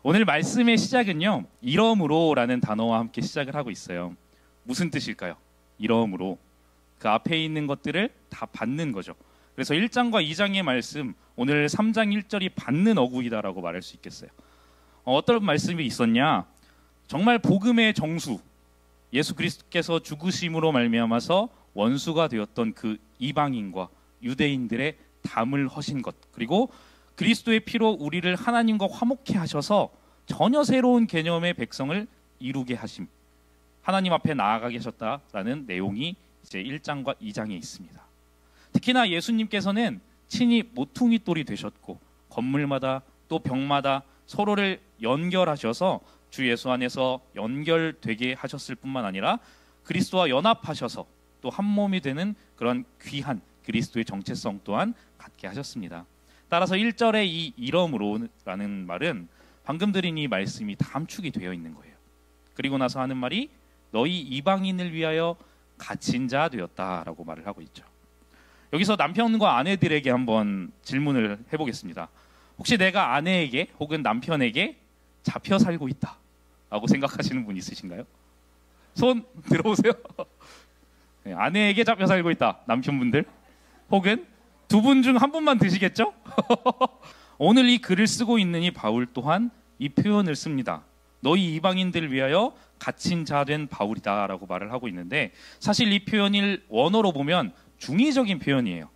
오늘 말씀의 시작은요, 이러므로라는 단어와 함께 시작을 하고 있어요. 무슨 뜻일까요? 이러므로. 그 앞에 있는 것들을 다 받는 거죠. 그래서 1장과 2장의 말씀, 오늘 3장 1절이 받는 어구이다라고 말할 수 있겠어요. 어떤 말씀이 있었냐? 정말 복음의 정수, 예수 그리스도께서 죽으심으로 말미암아서 원수가 되었던 그 이방인과 유대인들의 담을 허신 것, 그리고 그리스도의 피로 우리를 하나님과 화목케 하셔서 전혀 새로운 개념의 백성을 이루게 하심, 하나님 앞에 나아가 계셨다라는 내용이 이제 1장과 2장에 있습니다. 특히나 예수님께서는 친히 모퉁이 돌이 되셨고 건물마다 또 벽마다 서로를 연결하셔서 주 예수 안에서 연결되게 하셨을 뿐만 아니라 그리스도와 연합하셔서 또 한 몸이 되는 그런 귀한 그리스도의 정체성 또한 갖게 하셨습니다. 따라서 1절의 이 이러므로라는 말은 방금 드린 이 말씀이 다 함축이 되어 있는 거예요. 그리고 나서 하는 말이 너희 이방인을 위하여 갇힌 자 되었다라고 말을 하고 있죠. 여기서 남편과 아내들에게 한번 질문을 해보겠습니다. 혹시 내가 아내에게 혹은 남편에게 잡혀 살고 있다 라고 생각하시는 분 있으신가요? 손 들어오세요. 네, 아내에게 잡혀 살고 있다, 남편분들. 혹은 두 분 중 한 분만 드시겠죠? 오늘 이 글을 쓰고 있는 이 바울 또한 이 표현을 씁니다. 너희 이방인들을 위하여 갇힌 자 된 바울이다 라고 말을 하고 있는데, 사실 이 표현을 원어로 보면 중의적인 표현이에요.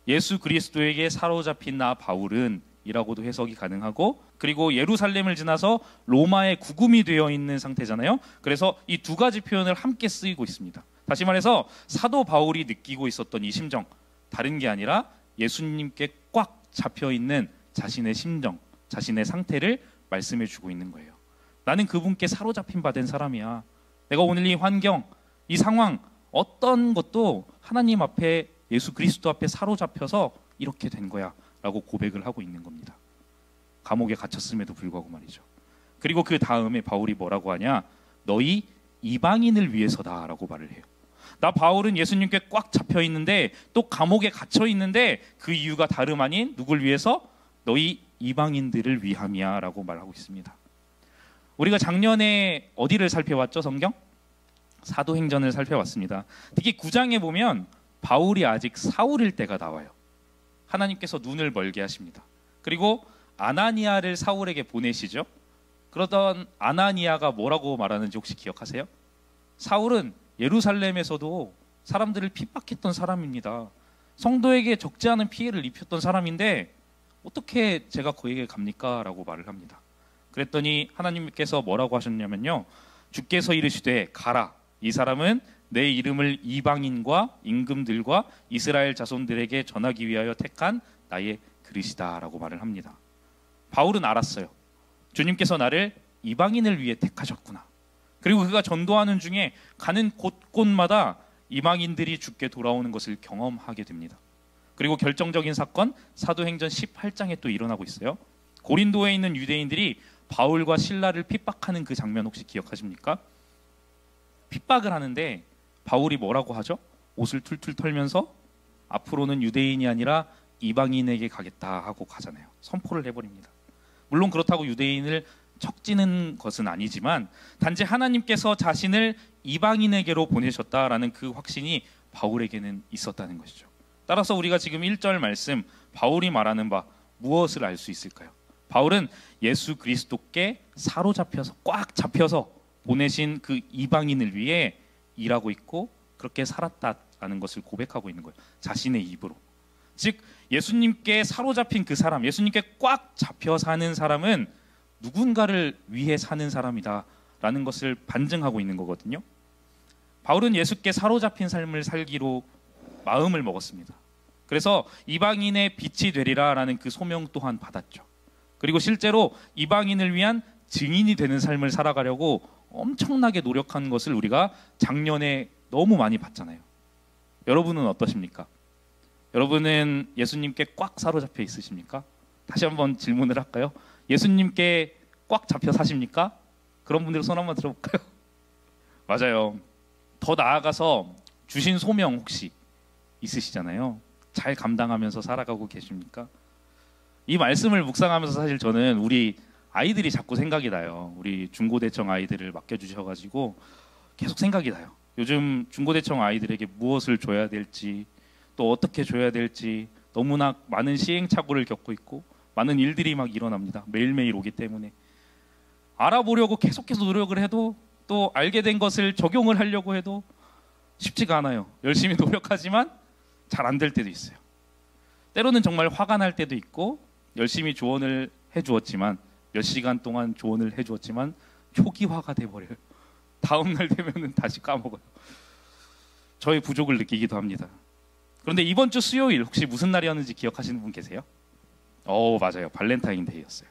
예수 그리스도에게 사로잡힌 나 바울은 이라고도 해석이 가능하고, 그리고 예루살렘을 지나서 로마의 구금이 되어 있는 상태잖아요. 그래서 이 두 가지 표현을 함께 쓰이고 있습니다. 다시 말해서 사도 바울이 느끼고 있었던 이 심정, 다른 게 아니라 예수님께 꽉 잡혀있는 자신의 심정, 자신의 상태를 말씀해 주고 있는 거예요. 나는 그분께 사로잡힌 바 된 사람이야. 내가 오늘 이 환경, 이 상황, 어떤 것도 하나님 앞에, 예수 그리스도 앞에 사로잡혀서 이렇게 된 거야 라고 고백을 하고 있는 겁니다. 감옥에 갇혔음에도 불구하고 말이죠. 그리고 그 다음에 바울이 뭐라고 하냐? 너희 이방인을 위해서다 라고 말을 해요. 나 바울은 예수님께 꽉 잡혀 있는데, 또 감옥에 갇혀 있는데, 그 이유가 다름 아닌 누굴 위해서? 너희 이방인들을 위함이야 라고 말하고 있습니다. 우리가 작년에 어디를 살펴봤죠? 성경? 사도행전을 살펴봤습니다. 특히 9장에 보면 바울이 아직 사울일 때가 나와요. 하나님께서 눈을 멀게 하십니다. 그리고 아나니아를 사울에게 보내시죠. 그러던 아나니아가 뭐라고 말하는지 혹시 기억하세요? 사울은 예루살렘에서도 사람들을 핍박했던 사람입니다. 성도에게 적지 않은 피해를 입혔던 사람인데 어떻게 제가 그에게 갑니까? 라고 말을 합니다. 그랬더니 하나님께서 뭐라고 하셨냐면요, 주께서 이르시되 가라, 이 사람은 내 이름을 이방인과 임금들과 이스라엘 자손들에게 전하기 위하여 택한 나의 그릇이다 라고 말을 합니다. 바울은 알았어요. 주님께서 나를 이방인을 위해 택하셨구나. 그리고 그가 전도하는 중에 가는 곳곳마다 이방인들이 주께 돌아오는 것을 경험하게 됩니다. 그리고 결정적인 사건, 사도행전 18장에 또 일어나고 있어요. 고린도에 있는 유대인들이 바울과 실라를 핍박하는 그 장면 혹시 기억하십니까? 핍박을 하는데 바울이 뭐라고 하죠? 옷을 툴툴 털면서 앞으로는 유대인이 아니라 이방인에게 가겠다 하고 가잖아요. 선포를 해버립니다. 물론 그렇다고 유대인을 척지는 것은 아니지만 단지 하나님께서 자신을 이방인에게로 보내셨다라는 그 확신이 바울에게는 있었다는 것이죠. 따라서 우리가 지금 1절 말씀, 바울이 말하는 바 무엇을 알 수 있을까요? 바울은 예수 그리스도께 사로잡혀서, 꽉 잡혀서 보내신 그 이방인을 위해 일하고 있고 그렇게 살았다라는 것을 고백하고 있는 거예요. 자신의 입으로. 즉 예수님께 사로잡힌 그 사람, 예수님께 꽉 잡혀 사는 사람은 누군가를 위해 사는 사람이다 라는 것을 반증하고 있는 거거든요. 바울은 예수께 사로잡힌 삶을 살기로 마음을 먹었습니다. 그래서 이방인의 빛이 되리라 라는 그 소명 또한 받았죠. 그리고 실제로 이방인을 위한 증인이 되는 삶을 살아가려고 엄청나게 노력한 것을 우리가 작년에 너무 많이 봤잖아요. 여러분은 어떠십니까? 여러분은 예수님께 꽉 사로잡혀 있으십니까? 다시 한번 질문을 할까요? 예수님께 꽉 잡혀 사십니까? 그런 분들 손 한번 들어볼까요? 맞아요. 더 나아가서 주신 소명 혹시 있으시잖아요. 잘 감당하면서 살아가고 계십니까? 이 말씀을 묵상하면서 사실 저는 우리 아이들이 자꾸 생각이 나요. 우리 중고대청 아이들을 맡겨주셔가지고 계속 생각이 나요. 요즘 중고대청 아이들에게 무엇을 줘야 될지, 또 어떻게 줘야 될지 너무나 많은 시행착오를 겪고 있고 많은 일들이 막 일어납니다. 매일매일 오기 때문에 알아보려고 계속해서 노력을 해도, 또 알게 된 것을 적용을 하려고 해도 쉽지가 않아요. 열심히 노력하지만 잘 안 될 때도 있어요. 때로는 정말 화가 날 때도 있고, 열심히 조언을 해주었지만, 몇 시간 동안 조언을 해주었지만 초기화가 돼버려요. 다음 날 되면은 다시 까먹어요. 저의 부족을 느끼기도 합니다. 그런데 이번 주 수요일 혹시 무슨 날이었는지 기억하시는 분 계세요? 맞아요. 발렌타인데이였어요.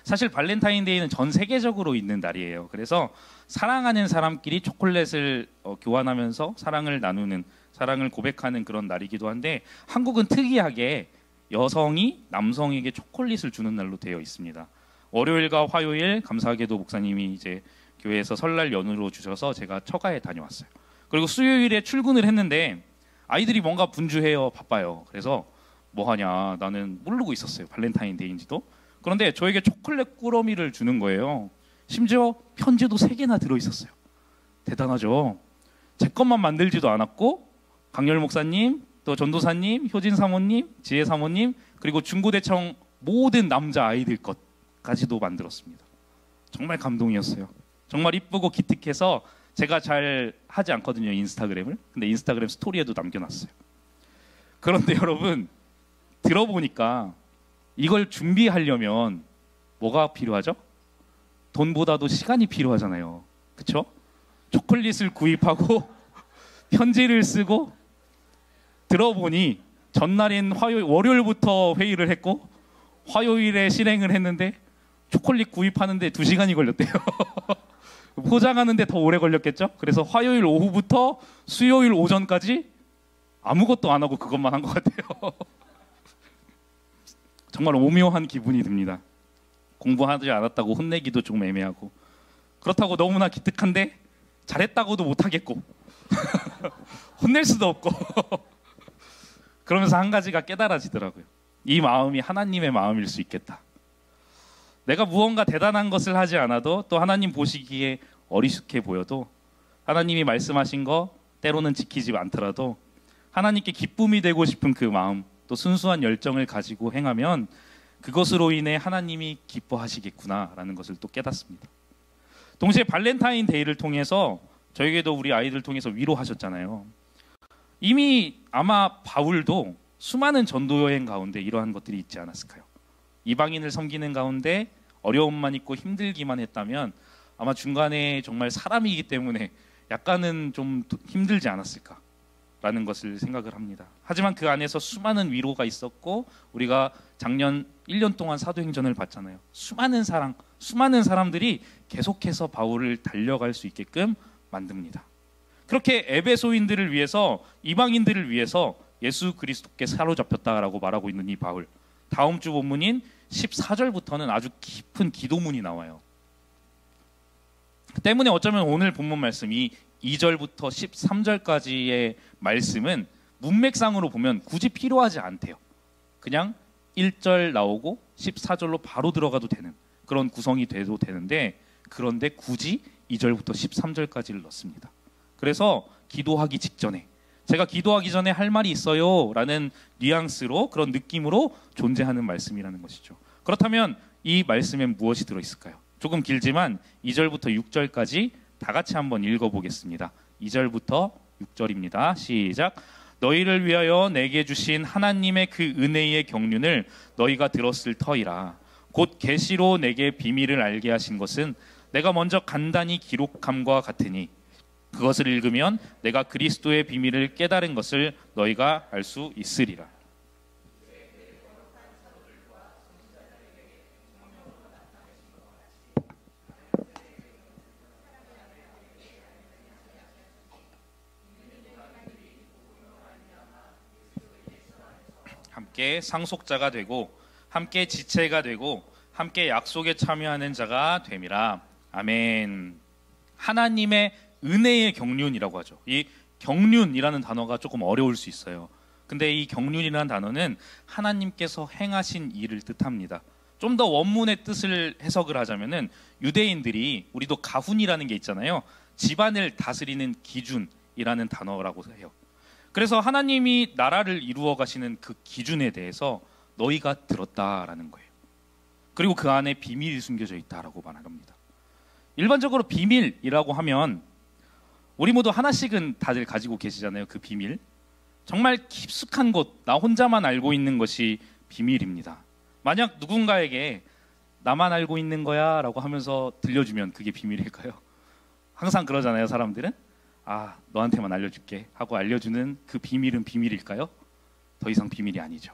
사실 발렌타인데이는 전 세계적으로 있는 날이에요. 그래서 사랑하는 사람끼리 초콜릿을 교환하면서 사랑을 나누는, 사랑을 고백하는 그런 날이기도 한데, 한국은 특이하게 여성이 남성에게 초콜릿을 주는 날로 되어 있습니다. 월요일과 화요일 감사하게도 목사님이 이제 교회에서 설날 연휴로 주셔서 제가 처가에 다녀왔어요. 그리고 수요일에 출근을 했는데 아이들이 뭔가 분주해요. 바빠요. 그래서 뭐 하냐, 나는 모르고 있었어요. 발렌타인데이인지도. 그런데 저에게 초콜릿 꾸러미를 주는 거예요. 심지어 편지도 3개나 들어있었어요. 대단하죠. 제 것만 만들지도 않았고, 강렬 목사님, 또 전도사님, 효진 사모님, 지혜 사모님, 그리고 중고대청 모든 남자 아이들 것까지도 만들었습니다. 정말 감동이었어요. 정말 이쁘고 기특해서 제가 잘 하지 않거든요, 인스타그램을. 근데 인스타그램 스토리에도 남겨놨어요. 그런데 여러분, 들어보니까 이걸 준비하려면 뭐가 필요하죠? 돈보다도 시간이 필요하잖아요. 그렇죠? 초콜릿을 구입하고 편지를 쓰고, 들어보니 전날인 월요일부터 회의를 했고 화요일에 실행을 했는데 초콜릿 구입하는데 2시간이 걸렸대요. 포장하는데 더 오래 걸렸겠죠? 그래서 화요일 오후부터 수요일 오전까지 아무것도 안 하고 그것만 한 것 같아요. 정말 오묘한 기분이 듭니다. 공부하지 않았다고 혼내기도 좀 애매하고, 그렇다고 너무나 기특한데 잘했다고도 못하겠고 혼낼 수도 없고 그러면서 한 가지가 깨달아지더라고요. 이 마음이 하나님의 마음일 수 있겠다. 내가 무언가 대단한 것을 하지 않아도, 또 하나님 보시기에 어리숙해 보여도, 하나님이 말씀하신 거 때로는 지키지 않더라도 하나님께 기쁨이 되고 싶은 그 마음, 또 순수한 열정을 가지고 행하면 그것으로 인해 하나님이 기뻐하시겠구나라는 것을 또 깨닫습니다. 동시에 발렌타인데이를 통해서 저에게도 우리 아이들 통해서 위로하셨잖아요. 이미 아마 바울도 수많은 전도 여행 가운데 이러한 것들이 있지 않았을까요? 이방인을 섬기는 가운데 어려움만 있고 힘들기만 했다면 아마 중간에 정말 사람이기 때문에 약간은 좀 힘들지 않았을까라는 것을 생각을 합니다. 하지만 그 안에서 수많은 위로가 있었고, 우리가 작년 1년 동안 사도행전을 봤잖아요. 수많은 사랑, 수많은 사람들이 계속해서 바울을 달려갈 수 있게끔 만듭니다. 그렇게 에베소인들을 위해서, 이방인들을 위해서 예수 그리스도께 사로잡혔다라고 말하고 있는 이 바울, 다음 주 본문인 14절부터는 아주 깊은 기도문이 나와요. 때문에 어쩌면 오늘 본문 말씀이 2절부터 13절까지의 말씀은 문맥상으로 보면 굳이 필요하지 않대요. 그냥 1절 나오고 14절로 바로 들어가도 되는 그런 구성이 돼도 되는데, 그런데 굳이 2절부터 13절까지를 넣습니다. 그래서 기도하기 직전에, 제가 기도하기 전에 할 말이 있어요 라는 뉘앙스로, 그런 느낌으로 존재하는 말씀이라는 것이죠. 그렇다면 이 말씀엔 무엇이 들어있을까요? 조금 길지만 2절부터 6절까지 다 같이 한번 읽어보겠습니다. 2절부터 6절입니다. 시작. 너희를 위하여 내게 주신 하나님의 그 은혜의 경륜을 너희가 들었을 터이라. 곧 계시로 내게 비밀을 알게 하신 것은 내가 먼저 간단히 기록함과 같으니, 그것을 읽으면 내가 그리스도의 비밀을 깨달은 것을 너희가 알 수 있으리라. 함께 상속자가 되고 함께 지체가 되고 함께 약속에 참여하는 자가 됨이라. 아멘. 하나님의 은혜의 경륜이라고 하죠. 이 경륜이라는 단어가 조금 어려울 수 있어요. 근데 이 경륜이라는 단어는 하나님께서 행하신 일을 뜻합니다. 좀 더 원문의 뜻을 해석을 하자면은 유대인들이 우리도 가훈이라는 게 있잖아요. 집안을 다스리는 기준이라는 단어라고 해요. 그래서 하나님이 나라를 이루어 가시는 그 기준에 대해서 너희가 들었다라는 거예요. 그리고 그 안에 비밀이 숨겨져 있다라고 말합니다. 일반적으로 비밀이라고 하면 우리 모두 하나씩은 다들 가지고 계시잖아요. 그 비밀. 정말 깊숙한 곳, 나 혼자만 알고 있는 것이 비밀입니다. 만약 누군가에게 나만 알고 있는 거야 라고 하면서 들려주면 그게 비밀일까요? 항상 그러잖아요, 사람들은. 아, 너한테만 알려줄게 하고 알려주는 그 비밀은 비밀일까요? 더 이상 비밀이 아니죠.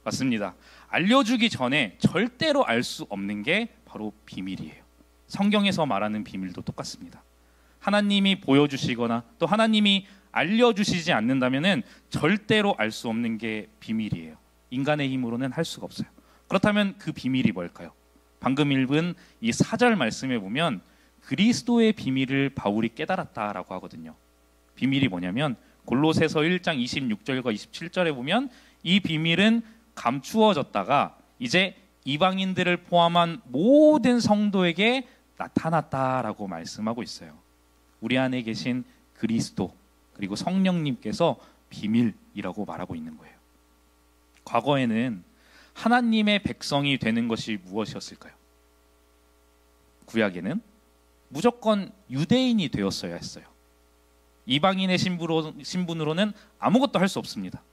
맞습니다. 알려주기 전에 절대로 알 수 없는 게 바로 비밀이에요. 성경에서 말하는 비밀도 똑같습니다. 하나님이 보여주시거나 또 하나님이 알려주시지 않는다면 절대로 알 수 없는 게 비밀이에요. 인간의 힘으로는 할 수가 없어요. 그렇다면 그 비밀이 뭘까요? 방금 읽은 이 4절 말씀에 보면 그리스도의 비밀을 바울이 깨달았다라고 하거든요. 비밀이 뭐냐면 골로새서 1장 26절과 27절에 보면 이 비밀은 감추어졌다가 이제 이방인들을 포함한 모든 성도에게 나타났다라고 말씀하고 있어요. 우리 안에 계신 그리스도 그리고 성령님께서 비밀이라고 말하고 있는 거예요. 과거에는 하나님의 백성이 되는 것이 무엇이었을까요? 구약에는 무조건 유대인이 되었어야 했어요. 이방인의 신분으로는 아무것도 할 수 없습니다.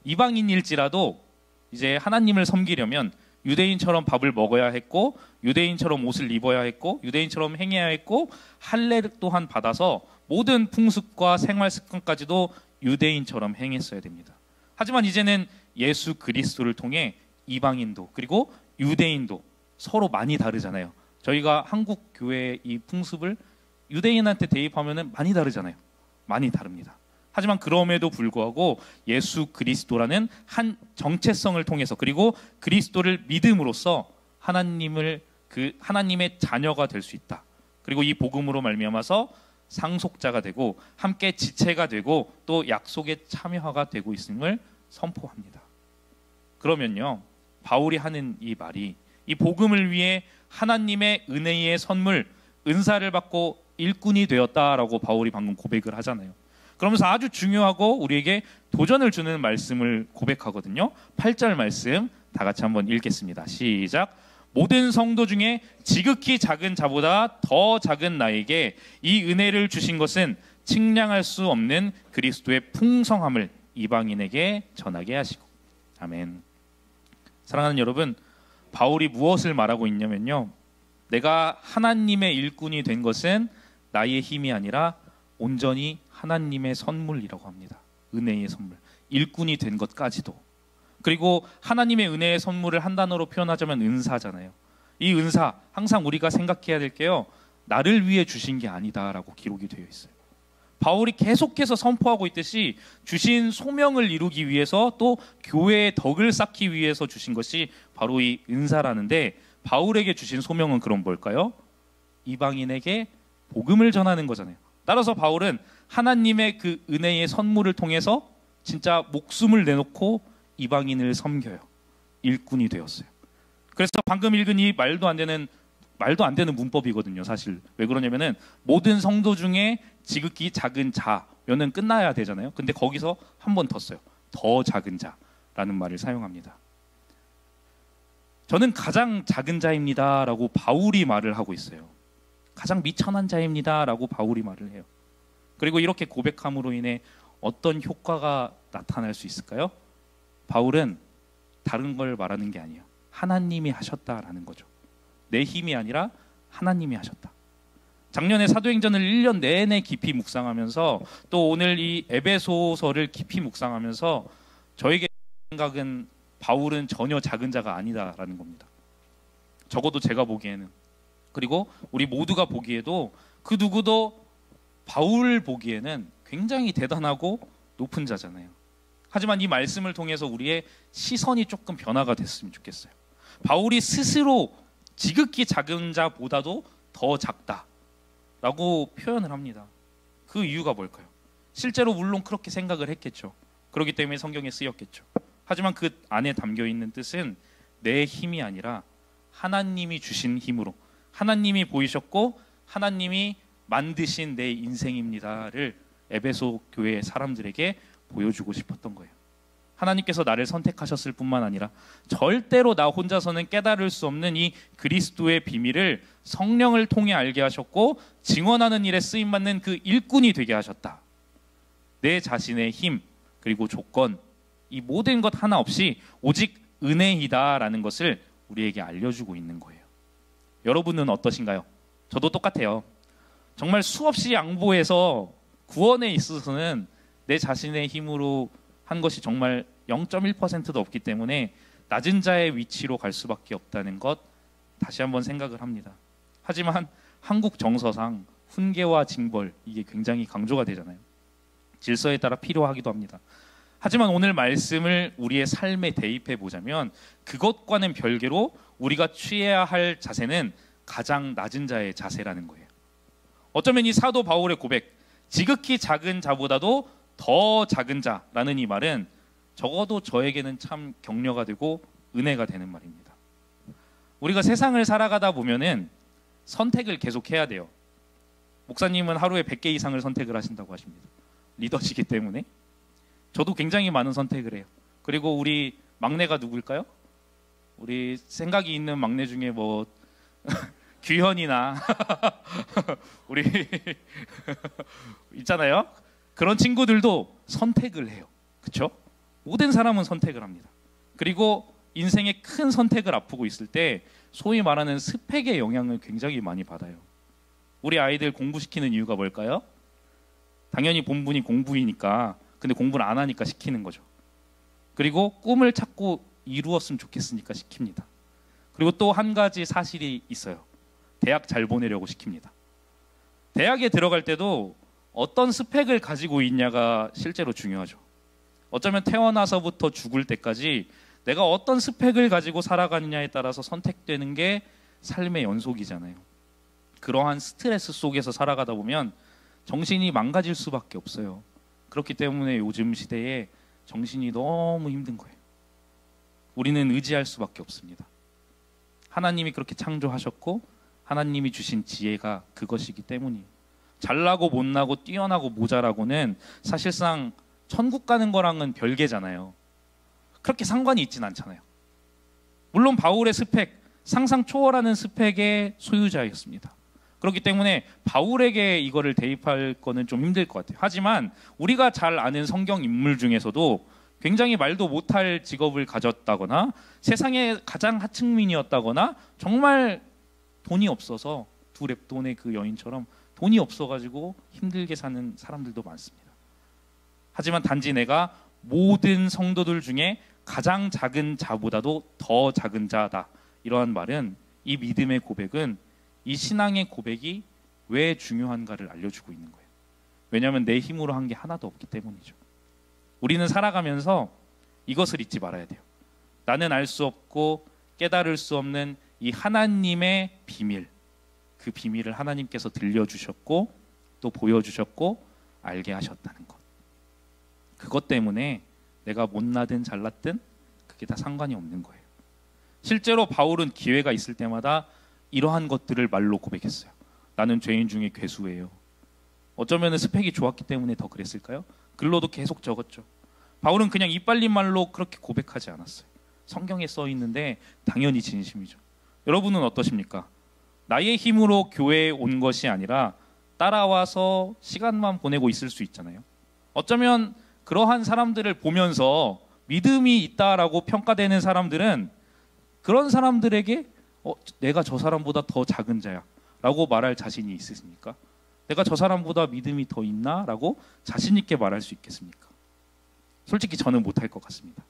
이방인일지라도 이제 하나님을 섬기려면 유대인처럼 밥을 먹어야 했고 유대인처럼 옷을 입어야 했고 유대인처럼 행해야 했고 할례 또한 받아서 모든 풍습과 생활 습관까지도 유대인처럼 행했어야 됩니다. 하지만 이제는 예수 그리스도를 통해 이방인도 그리고 유대인도 서로 많이 다르잖아요. 저희가 한국 교회의 이 풍습을 유대인한테 대입하면 많이 다르잖아요. 많이 다릅니다. 하지만 그럼에도 불구하고 예수 그리스도라는 한 정체성을 통해서 그리고 그리스도를 믿음으로써 하나님의 자녀가 될 수 있다. 그리고 이 복음으로 말미암아서 상속자가 되고 함께 지체가 되고 또 약속의 참여하가 되고 있음을 선포합니다. 그러면요, 바울이 하는 이 말이 이 복음을 위해 하나님의 은혜의 선물, 은사를 받고 일꾼이 되었다라고 바울이 방금 고백을 하잖아요. 그러면서 아주 중요하고 우리에게 도전을 주는 말씀을 고백하거든요. 8절 말씀 다 같이 한번 읽겠습니다. 시작. 모든 성도 중에 지극히 작은 자보다 더 작은 나에게 이 은혜를 주신 것은 측량할 수 없는 그리스도의 풍성함을 이방인에게 전하게 하시고. 아멘. 사랑하는 여러분, 바울이 무엇을 말하고 있냐면요, 내가 하나님의 일꾼이 된 것은 나의 힘이 아니라 온전히 하나님의 선물이라고 합니다. 은혜의 선물, 일꾼이 된 것까지도. 그리고 하나님의 은혜의 선물을 한 단어로 표현하자면 은사잖아요. 이 은사, 항상 우리가 생각해야 될 게요, 나를 위해 주신 게 아니다라고 기록이 되어 있어요. 바울이 계속해서 선포하고 있듯이 주신 소명을 이루기 위해서 또 교회의 덕을 쌓기 위해서 주신 것이 바로 이 은사라는데, 바울에게 주신 소명은 그럼 뭘까요? 이방인에게 복음을 전하는 거잖아요. 따라서 바울은 하나님의 그 은혜의 선물을 통해서 진짜 목숨을 내놓고 이방인을 섬겨요. 일꾼이 되었어요. 그래서 방금 읽은 이 말도 안 되는 문법이거든요. 사실 왜 그러냐면은 모든 성도 중에 지극히 작은 자면은 끝나야 되잖아요. 근데 거기서 한 번 더 써요. 더 작은 자라는 말을 사용합니다. 저는 가장 작은 자입니다라고 바울이 말을 하고 있어요. 가장 미천한 자입니다라고 바울이 말을 해요. 그리고 이렇게 고백함으로 인해 어떤 효과가 나타날 수 있을까요? 바울은 다른 걸 말하는 게 아니에요. 하나님이 하셨다라는 거죠. 내 힘이 아니라 하나님이 하셨다. 작년에 사도행전을 1년 내내 깊이 묵상하면서 또 오늘 이 에베소서를 깊이 묵상하면서 저에게 생각은 바울은 전혀 작은 자가 아니다라는 겁니다. 적어도 제가 보기에는, 그리고 우리 모두가 보기에도 그 누구도 바울 보기에는 굉장히 대단하고 높은 자잖아요. 하지만 이 말씀을 통해서 우리의 시선이 조금 변화가 됐으면 좋겠어요. 바울이 스스로 지극히 작은 자보다도 더 작다라고 표현을 합니다. 그 이유가 뭘까요? 실제로 물론 그렇게 생각을 했겠죠. 그렇기 때문에 성경에 쓰였겠죠. 하지만 그 안에 담겨 있는 뜻은 내 힘이 아니라 하나님이 주신 힘으로, 하나님이 보이셨고 하나님이 만드신 내 인생입니다를 에베소 교회의 사람들에게 보여주고 싶었던 거예요. 하나님께서 나를 선택하셨을 뿐만 아니라 절대로 나 혼자서는 깨달을 수 없는 이 그리스도의 비밀을 성령을 통해 알게 하셨고 증언하는 일에 쓰임받는 그 일꾼이 되게 하셨다. 내 자신의 힘 그리고 조건, 이 모든 것 하나 없이 오직 은혜이다라는 것을 우리에게 알려주고 있는 거예요. 여러분은 어떠신가요? 저도 똑같아요. 정말 수없이 양보해서 구원에 있어서는 내 자신의 힘으로 한 것이 정말 0.1%도 없기 때문에 낮은 자의 위치로 갈 수밖에 없다는 것 다시 한번 생각을 합니다. 하지만 한국 정서상 훈계와 징벌, 이게 굉장히 강조가 되잖아요. 질서에 따라 필요하기도 합니다. 하지만 오늘 말씀을 우리의 삶에 대입해 보자면 그것과는 별개로 우리가 취해야 할 자세는 가장 낮은 자의 자세라는 거예요. 어쩌면 이 사도 바울의 고백, 지극히 작은 자보다도 더 작은 자라는 이 말은 적어도 저에게는 참 격려가 되고 은혜가 되는 말입니다. 우리가 세상을 살아가다 보면은 선택을 계속해야 돼요. 목사님은 하루에 100개 이상을 선택을 하신다고 하십니다. 리더시기 때문에. 저도 굉장히 많은 선택을 해요. 그리고 우리 막내가 누구일까요? 우리 생각이 있는 막내 중에 뭐 규현이나 우리 있잖아요. 그런 친구들도 선택을 해요. 그렇죠? 모든 사람은 선택을 합니다. 그리고 인생의 큰 선택을 앞두고 있을 때 소위 말하는 스펙의 영향을 굉장히 많이 받아요. 우리 아이들 공부시키는 이유가 뭘까요? 당연히 본분이 공부이니까. 근데 공부를 안 하니까 시키는 거죠. 그리고 꿈을 찾고 이루었으면 좋겠으니까 시킵니다. 그리고 또 한 가지 사실이 있어요. 대학 잘 보내려고 시킵니다. 대학에 들어갈 때도 어떤 스펙을 가지고 있냐가 실제로 중요하죠. 어쩌면 태어나서부터 죽을 때까지 내가 어떤 스펙을 가지고 살아가느냐에 따라서 선택되는 게 삶의 연속이잖아요. 그러한 스트레스 속에서 살아가다 보면 정신이 망가질 수밖에 없어요. 그렇기 때문에 요즘 시대에 정신이 너무 힘든 거예요. 우리는 의지할 수밖에 없습니다. 하나님이 그렇게 창조하셨고 하나님이 주신 지혜가 그것이기 때문이에요. 잘나고 못나고 뛰어나고 모자라고는 사실상 천국 가는 거랑은 별개잖아요. 그렇게 상관이 있진 않잖아요. 물론 바울의 스펙, 상상 초월하는 스펙의 소유자였습니다. 그렇기 때문에 바울에게 이거를 대입할 거는 좀 힘들 것 같아요. 하지만 우리가 잘 아는 성경 인물 중에서도 굉장히 말도 못할 직업을 가졌다거나 세상의 가장 하층민이었다거나 정말 돈이 없어서 두 렙돈의 그 여인처럼 돈이 없어가지고 힘들게 사는 사람들도 많습니다. 하지만 단지 내가 모든 성도들 중에 가장 작은 자보다도 더 작은 자다. 이러한 말은, 이 믿음의 고백은 이 신앙의 고백이 왜 중요한가를 알려주고 있는 거예요. 왜냐하면 내 힘으로 한 게 하나도 없기 때문이죠. 우리는 살아가면서 이것을 잊지 말아야 돼요. 나는 알 수 없고 깨달을 수 없는 이 하나님의 비밀, 그 비밀을 하나님께서 들려주셨고 또 보여주셨고 알게 하셨다는 것. 그것 때문에 내가 못나든 잘났든 그게 다 상관이 없는 거예요. 실제로 바울은 기회가 있을 때마다 이러한 것들을 말로 고백했어요. 나는 죄인 중에 괴수예요. 어쩌면 스펙이 좋았기 때문에 더 그랬을까요? 글로도 계속 적었죠. 바울은 그냥 이빨린 말로 그렇게 고백하지 않았어요. 성경에 써 있는데 당연히 진심이죠. 여러분은 어떠십니까? 나의 힘으로 교회에 온 것이 아니라 따라와서 시간만 보내고 있을 수 있잖아요. 어쩌면 그러한 사람들을 보면서 믿음이 있다라고 평가되는 사람들은 그런 사람들에게 내가 저 사람보다 더 작은 자야 라고 말할 자신이 있으십니까? 내가 저 사람보다 믿음이 더 있나? 라고 자신 있게 말할 수 있겠습니까? 솔직히 저는 못할 것 같습니다.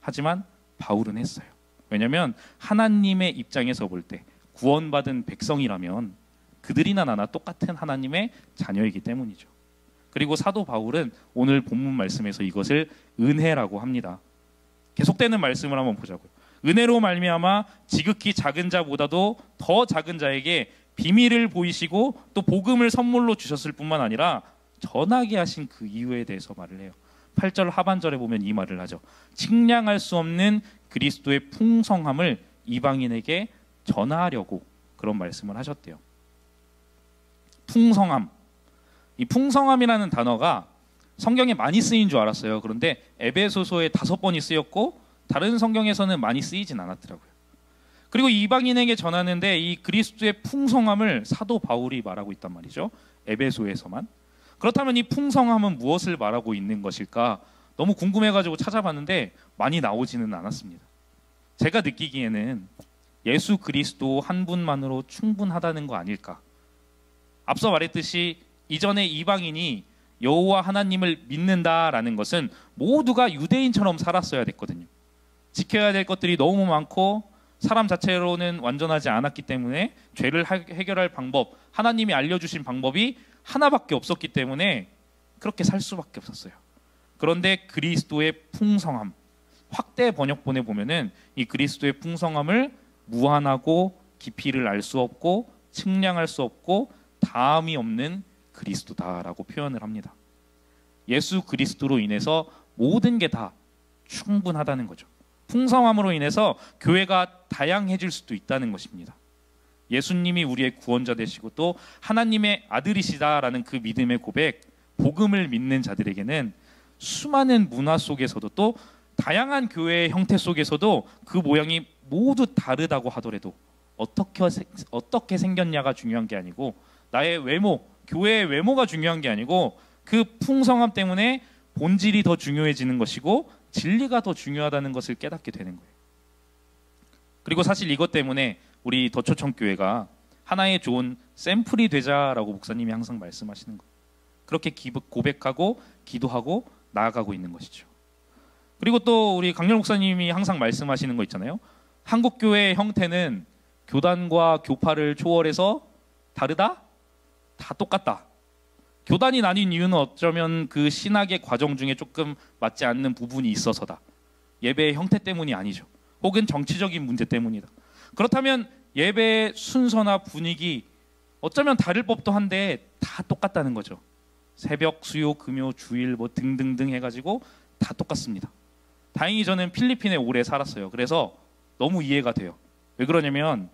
하지만 바울은 했어요. 왜냐하면 하나님의 입장에서 볼 때 구원받은 백성이라면 그들이나 나나 똑같은 하나님의 자녀이기 때문이죠. 그리고 사도 바울은 오늘 본문 말씀에서 이것을 은혜라고 합니다. 계속되는 말씀을 한번 보자고요. 은혜로 말미암아 지극히 작은 자보다도 더 작은 자에게 비밀을 보이시고 또 복음을 선물로 주셨을 뿐만 아니라 전하게 하신 그 이유에 대해서 말을 해요. 8절 하반절에 보면 이 말을 하죠. 측량할 수 없는 그리스도의 풍성함을 이방인에게 전하려고 그런 말씀을 하셨대요. 풍성함. 이 풍성함이라는 단어가 성경에 많이 쓰인 줄 알았어요. 그런데 에베소서에 5번이 쓰였고 다른 성경에서는 많이 쓰이진 않았더라고요. 그리고 이방인에게 전하는데 이 그리스도의 풍성함을 사도 바울이 말하고 있단 말이죠. 에베소에서만. 그렇다면 이 풍성함은 무엇을 말하고 있는 것일까? 너무 궁금해가지고 찾아봤는데 많이 나오지는 않았습니다. 제가 느끼기에는 예수 그리스도 한 분만으로 충분하다는 거 아닐까? 앞서 말했듯이 이전에 이방인이 여호와 하나님을 믿는다라는 것은 모두가 유대인처럼 살았어야 됐거든요. 지켜야 될 것들이 너무 많고 사람 자체로는 완전하지 않았기 때문에 죄를 해결할 방법, 하나님이 알려주신 방법이 하나밖에 없었기 때문에 그렇게 살 수밖에 없었어요. 그런데 그리스도의 풍성함, 확대 번역본에 보면은 이 그리스도의 풍성함을 무한하고 깊이를 알 수 없고 측량할 수 없고 다함이 없는 그리스도다라고 표현을 합니다. 예수 그리스도로 인해서 모든 게 다 충분하다는 거죠. 풍성함으로 인해서 교회가 다양해질 수도 있다는 것입니다. 예수님이 우리의 구원자 되시고 또 하나님의 아들이시다라는 그 믿음의 고백, 복음을 믿는 자들에게는 수많은 문화 속에서도 또 다양한 교회의 형태 속에서도 그 모양이 모두 다르다고 하더라도 어떻게 생겼냐가 중요한 게 아니고 나의 외모, 교회의 외모가 중요한 게 아니고 그 풍성함 때문에 본질이 더 중요해지는 것이고 진리가 더 중요하다는 것을 깨닫게 되는 거예요. 그리고 사실 이것 때문에 우리 더초청교회가 하나의 좋은 샘플이 되자라고 목사님이 항상 말씀하시는 거예요. 그렇게 고백하고 기도하고 나아가고 있는 것이죠. 그리고 또 우리 강렬 목사님이 항상 말씀하시는 거 있잖아요. 한국 교회의 형태는 교단과 교파를 초월해서 다르다? 다 똑같다. 교단이 나뉜 이유는 어쩌면 그 신학의 과정 중에 조금 맞지 않는 부분이 있어서다. 예배의 형태 때문이 아니죠. 혹은 정치적인 문제 때문이다. 그렇다면 예배의 순서나 분위기 어쩌면 다를 법도 한데 다 똑같다는 거죠. 새벽, 수요, 금요, 주일 뭐 등등등 해가지고 다 똑같습니다. 다행히 저는 필리핀에 오래 살았어요. 그래서 너무 이해가 돼요. 왜 그러냐면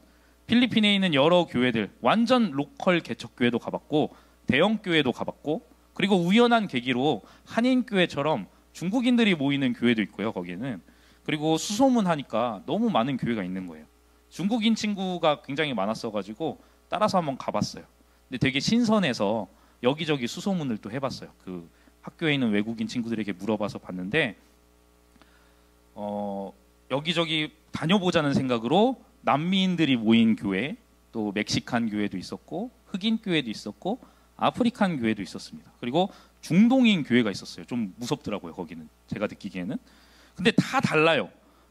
필리핀에 있는 여러 교회들, 완전 로컬 개척교회도 가봤고 대형 교회도 가봤고 그리고 우연한 계기로 한인교회처럼 중국인들이 모이는 교회도 있고요. 거기에는. 그리고 수소문하니까 너무 많은 교회가 있는 거예요. 중국인 친구가 굉장히 많았어가지고 따라서 한번 가봤어요. 근데 되게 신선해서 여기저기 수소문을 또 해봤어요. 그 학교에 있는 외국인 친구들에게 물어봐서 봤는데 여기저기 다녀보자는 생각으로 남미인들이 모인 교회, 또 멕시칸 교회도 있었고 흑인 교회도 있었고 아프리칸 교회도 있었습니다. 그리고 중동인 교회가 있었어요. 좀 무섭더라고요. 거기는 제가 느끼기에는. 근데 다 달라요.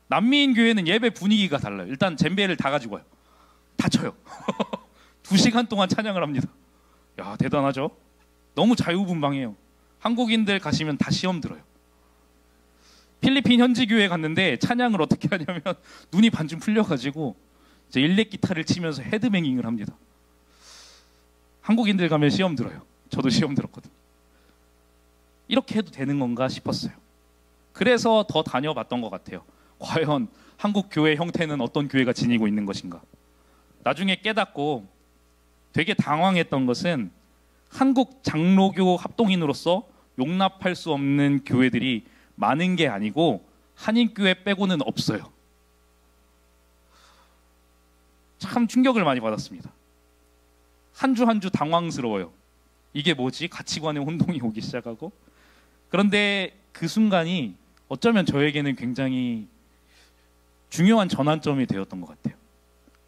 남미인 교회는 예배 분위기가 달라요. 일단 젬베를 다 가지고 와요. 다 쳐요. 2시간 동안 찬양을 합니다. 야, 대단하죠? 너무 자유분방해요. 한국인들 가시면 다 시험 들어요. 필리핀 현지 교회 갔는데 찬양을 어떻게 하냐면 눈이 반쯤 풀려가지고 이제 일렉 기타를 치면서 헤드뱅잉을 합니다. 한국인들 가면 시험 들어요. 저도 시험 들었거든요. 이렇게 해도 되는 건가 싶었어요. 그래서 더 다녀봤던 것 같아요. 과연 한국 교회 형태는 어떤 교회가 지니고 있는 것인가. 나중에 깨닫고 되게 당황했던 것은 한국 장로교 합동인으로서 용납할 수 없는 교회들이 많은 게 아니고 한인교회 빼고는 없어요. 참 충격을 많이 받았습니다. 한 주 한 주 당황스러워요. 이게 뭐지? 가치관의 혼동이 오기 시작하고. 그런데 그 순간이 어쩌면 저에게는 굉장히 중요한 전환점이 되었던 것 같아요.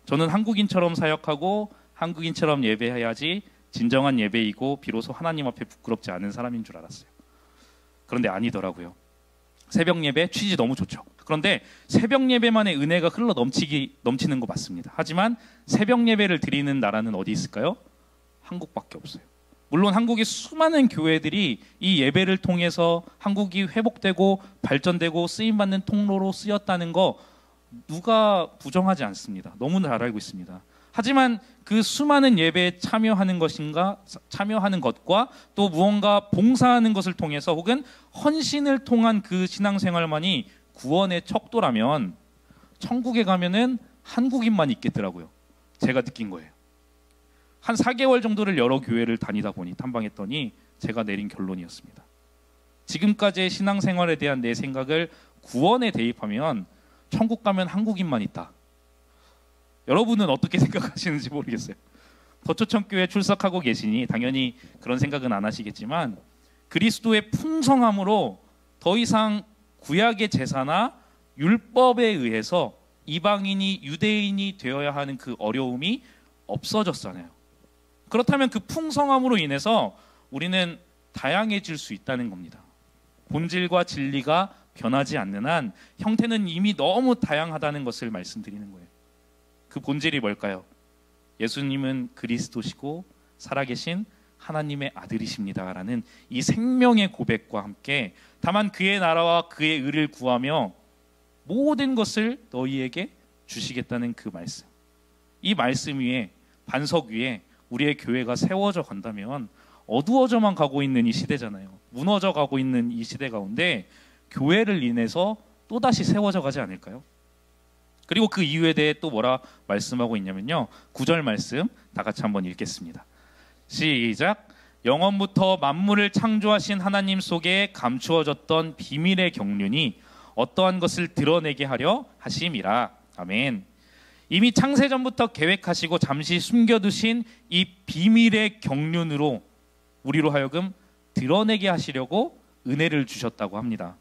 저는 한국인처럼 사역하고 한국인처럼 예배해야지 진정한 예배이고 비로소 하나님 앞에 부끄럽지 않은 사람인 줄 알았어요. 그런데 아니더라고요. 새벽 예배 취지 너무 좋죠. 그런데 새벽 예배만의 은혜가 흘러 넘치는 거 맞습니다. 하지만 새벽 예배를 드리는 나라는 어디 있을까요? 한국밖에 없어요. 물론 한국의 수많은 교회들이 이 예배를 통해서 한국이 회복되고 발전되고 쓰임받는 통로로 쓰였다는 거 누가 부정하지 않습니다. 너무나 잘 알고 있습니다. 하지만 그 수많은 예배에 참여하는 것과 또 무언가 봉사하는 것을 통해서 혹은 헌신을 통한 그 신앙생활만이 구원의 척도라면 천국에 가면은 한국인만 있겠더라고요. 제가 느낀 거예요. 한 4개월 정도를 여러 교회를 다니다 보니 탐방했더니 제가 내린 결론이었습니다. 지금까지의 신앙생활에 대한 내 생각을 구원에 대입하면 천국 가면 한국인만 있다. 여러분은 어떻게 생각하시는지 모르겠어요. 거초천교에 출석하고 계시니 당연히 그런 생각은 안 하시겠지만 그리스도의 풍성함으로 더 이상 구약의 제사나 율법에 의해서 이방인이 유대인이 되어야 하는 그 어려움이 없어졌잖아요. 그렇다면 그 풍성함으로 인해서 우리는 다양해질 수 있다는 겁니다. 본질과 진리가 변하지 않는 한 형태는 이미 너무 다양하다는 것을 말씀드리는 거예요. 그 본질이 뭘까요? 예수님은 그리스도시고 살아계신 하나님의 아들이십니다라는 이 생명의 고백과 함께 다만 그의 나라와 그의 의를 구하며 모든 것을 너희에게 주시겠다는 그 말씀. 이 말씀 위에, 반석 위에 우리의 교회가 세워져 간다면 어두워져만 가고 있는 이 시대잖아요. 무너져 가고 있는 이 시대 가운데 교회를 인해서 또다시 세워져 가지 않을까요? 그리고 그 이유에 대해 또 뭐라 말씀하고 있냐면요, 9절 말씀 다 같이 한번 읽겠습니다. 시작. 영원부터 만물을 창조하신 하나님 속에 감추어졌던 비밀의 경륜이 어떠한 것을 드러내게 하려 하심이라. 아멘. 이미 창세전부터 계획하시고 잠시 숨겨두신 이 비밀의 경륜으로 우리로 하여금 드러내게 하시려고 은혜를 주셨다고 합니다.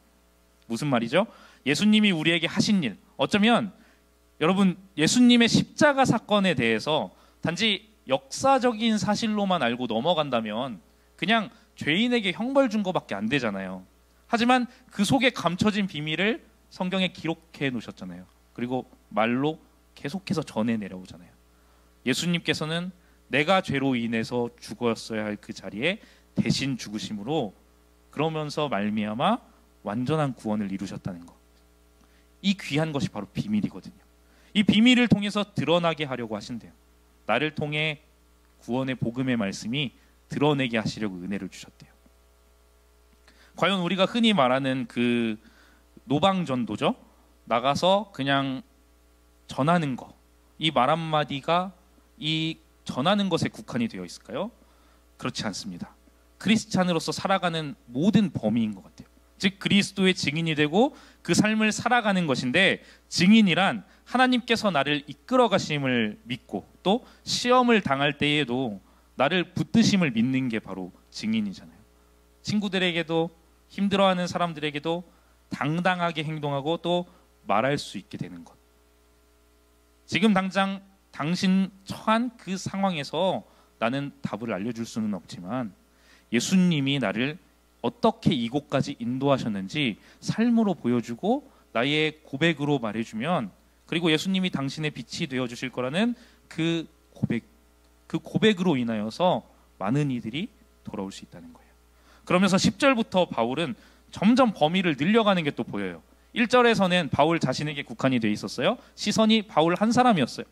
무슨 말이죠? 예수님이 우리에게 하신 일, 어쩌면 여러분 예수님의 십자가 사건에 대해서 단지 역사적인 사실로만 알고 넘어간다면 그냥 죄인에게 형벌 준 것밖에 안 되잖아요. 하지만 그 속에 감춰진 비밀을 성경에 기록해 놓으셨잖아요. 그리고 말로 계속해서 전해 내려오잖아요. 예수님께서는 내가 죄로 인해서 죽었어야 할 그 자리에 대신 죽으심으로 그러면서 말미암아 완전한 구원을 이루셨다는 것. 이 귀한 것이 바로 비밀이거든요. 이 비밀을 통해서 드러나게 하려고 하신대요. 나를 통해 구원의 복음의 말씀이 드러내게 하시려고 은혜를 주셨대요. 과연 우리가 흔히 말하는 그 노방전도죠? 나가서 그냥 전하는 것, 이 말 한마디가 이 전하는 것에 국한이 되어 있을까요? 그렇지 않습니다. 크리스찬으로서 살아가는 모든 범위인 것 같아요. 즉 그리스도의 증인이 되고 그 삶을 살아가는 것인데, 증인이란 하나님께서 나를 이끌어 가심을 믿고 또 시험을 당할 때에도 나를 붙드심을 믿는 게 바로 증인이잖아요. 친구들에게도 힘들어하는 사람들에게도 당당하게 행동하고 또 말할 수 있게 되는 것. 지금 당장 당신 처한 그 상황에서 나는 답을 알려줄 수는 없지만 예수님이 나를 어떻게 이곳까지 인도하셨는지 삶으로 보여주고 나의 고백으로 말해주면, 그리고 예수님이 당신의 빛이 되어주실 거라는 그 고백으로 인하여서 많은 이들이 돌아올 수 있다는 거예요. 그러면서 10절부터 바울은 점점 범위를 늘려가는 게 또 보여요. 1절에서는 바울 자신에게 국한이 돼 있었어요. 시선이 바울 한 사람이었어요.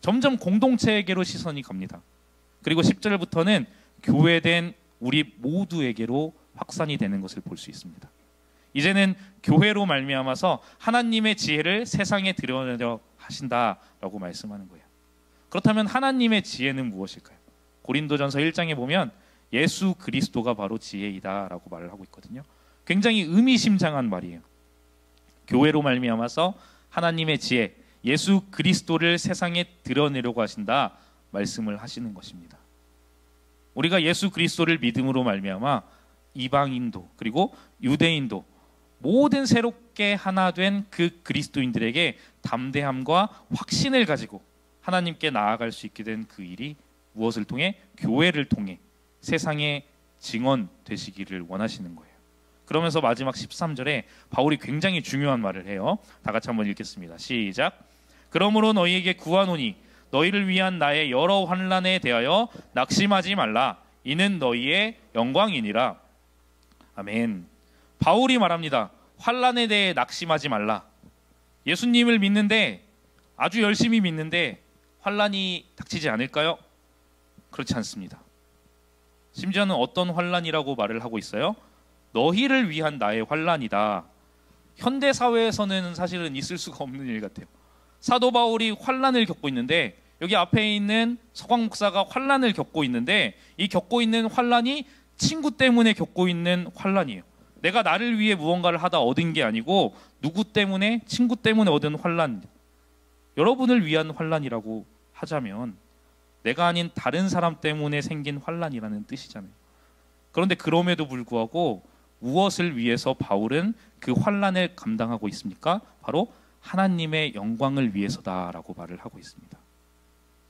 점점 공동체에게로 시선이 갑니다. 그리고 10절부터는 교회된 우리 모두에게로 확산이 되는 것을 볼 수 있습니다. 이제는 교회로 말미암아서 하나님의 지혜를 세상에 드러내려 하신다라고 말씀하는 거예요. 그렇다면 하나님의 지혜는 무엇일까요? 고린도전서 1장에 보면 예수 그리스도가 바로 지혜이다라고 말을 하고 있거든요. 굉장히 의미심장한 말이에요. 교회로 말미암아서 하나님의 지혜, 예수 그리스도를 세상에 드러내려고 하신다 말씀을 하시는 것입니다. 우리가 예수 그리스도를 믿음으로 말미암아 이방인도 그리고 유대인도 모든 새롭게 하나 된 그 그리스도인들에게 담대함과 확신을 가지고 하나님께 나아갈 수 있게 된 그 일이 무엇을 통해? 교회를 통해 세상의 증언 되시기를 원하시는 거예요. 그러면서 마지막 13절에 바울이 굉장히 중요한 말을 해요. 다 같이 한번 읽겠습니다. 시작. 그러므로 너희에게 구하노니 너희를 위한 나의 여러 환난에 대하여 낙심하지 말라. 이는 너희의 영광이니라. 아멘. 바울이 말합니다. 환난에 대해 낙심하지 말라. 예수님을 믿는데, 아주 열심히 믿는데 환난이 닥치지 않을까요? 그렇지 않습니다. 심지어는 어떤 환난이라고 말을 하고 있어요? 너희를 위한 나의 환난이다. 현대 사회에서는 사실은 있을 수가 없는 일 같아요. 사도 바울이 환난을 겪고 있는데, 여기 앞에 있는 서광 목사가 환난을 겪고 있는데, 이 겪고 있는 환난이 친구 때문에 겪고 있는 환난이에요. 내가 나를 위해 무언가를 하다 얻은 게 아니고 누구 때문에, 친구 때문에 얻은 환난, 여러분을 위한 환난이라고 하자면 내가 아닌 다른 사람 때문에 생긴 환난이라는 뜻이잖아요. 그런데 그럼에도 불구하고 무엇을 위해서 바울은 그 환난을 감당하고 있습니까? 바로 하나님의 영광을 위해서다라고 말을 하고 있습니다.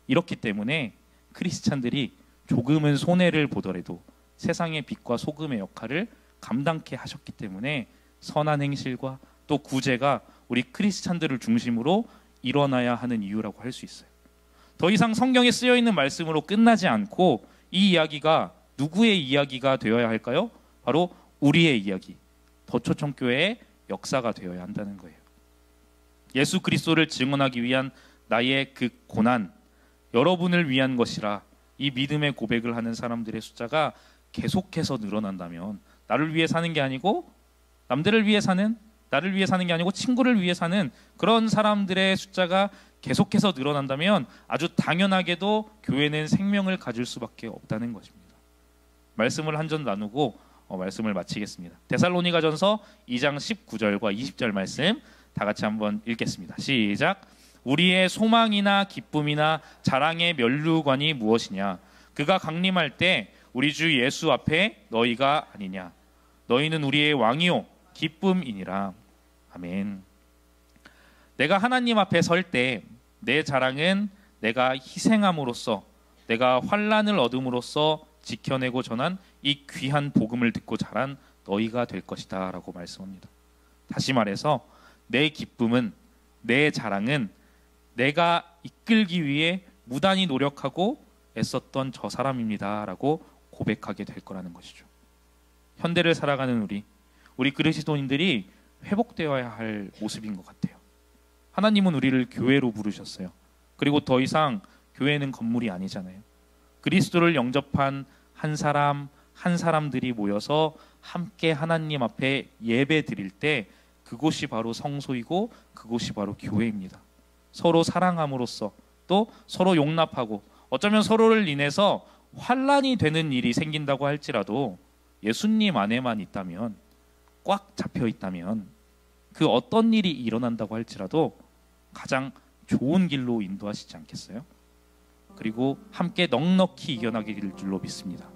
이렇기 때문에 크리스찬들이 조금은 손해를 보더라도 세상의 빛과 소금의 역할을 감당케 하셨기 때문에 선한 행실과 또 구제가 우리 크리스찬들을 중심으로 일어나야 하는 이유라고 할 수 있어요. 더 이상 성경에 쓰여 있는 말씀으로 끝나지 않고 이 이야기가 누구의 이야기가 되어야 할까요? 바로 우리의 이야기, 더초청교회의 역사가 되어야 한다는 거예요. 예수 그리스도를 증언하기 위한 나의 그 고난, 여러분을 위한 것이라 이 믿음의 고백을 하는 사람들의 숫자가 계속해서 늘어난다면, 나를 위해 사는 게 아니고 남들을 위해 사는, 나를 위해 사는 게 아니고 친구를 위해 사는 그런 사람들의 숫자가 계속해서 늘어난다면 아주 당연하게도 교회는 생명을 가질 수밖에 없다는 것입니다. 말씀을 한 전 나누고 말씀을 마치겠습니다. 데살로니가전서 2장 19절과 20절 말씀 다 같이 한번 읽겠습니다. 시작. 우리의 소망이나 기쁨이나 자랑의 면류관이 무엇이냐? 그가 강림할 때 우리 주 예수 앞에 너희가 아니냐? 너희는 우리의 왕이요 기쁨이니라. 아멘. 내가 하나님 앞에 설 때 내 자랑은 내가 희생함으로써, 내가 환난을 얻음으로써 지켜내고 전한 이 귀한 복음을 듣고 자란 너희가 될 것이다 라고 말씀합니다. 다시 말해서 내 기쁨은, 내 자랑은 내가 이끌기 위해 무단히 노력하고 애썼던 저 사람입니다 라고 고백하게 될 거라는 것이죠. 현대를 살아가는 우리 그리스도인들이 회복되어야 할 모습인 것 같아요. 하나님은 우리를 교회로 부르셨어요. 그리고 더 이상 교회는 건물이 아니잖아요. 그리스도를 영접한 한 사람 한 사람들이 모여서 함께 하나님 앞에 예배 드릴 때 그곳이 바로 성소이고 그곳이 바로 교회입니다. 서로 사랑함으로써 또 서로 용납하고, 어쩌면 서로를 인해서 환난이 되는 일이 생긴다고 할지라도 예수님 안에만 있다면, 꽉 잡혀 있다면 그 어떤 일이 일어난다고 할지라도 가장 좋은 길로 인도하시지 않겠어요? 그리고 함께 넉넉히 이겨나길 줄로 믿습니다.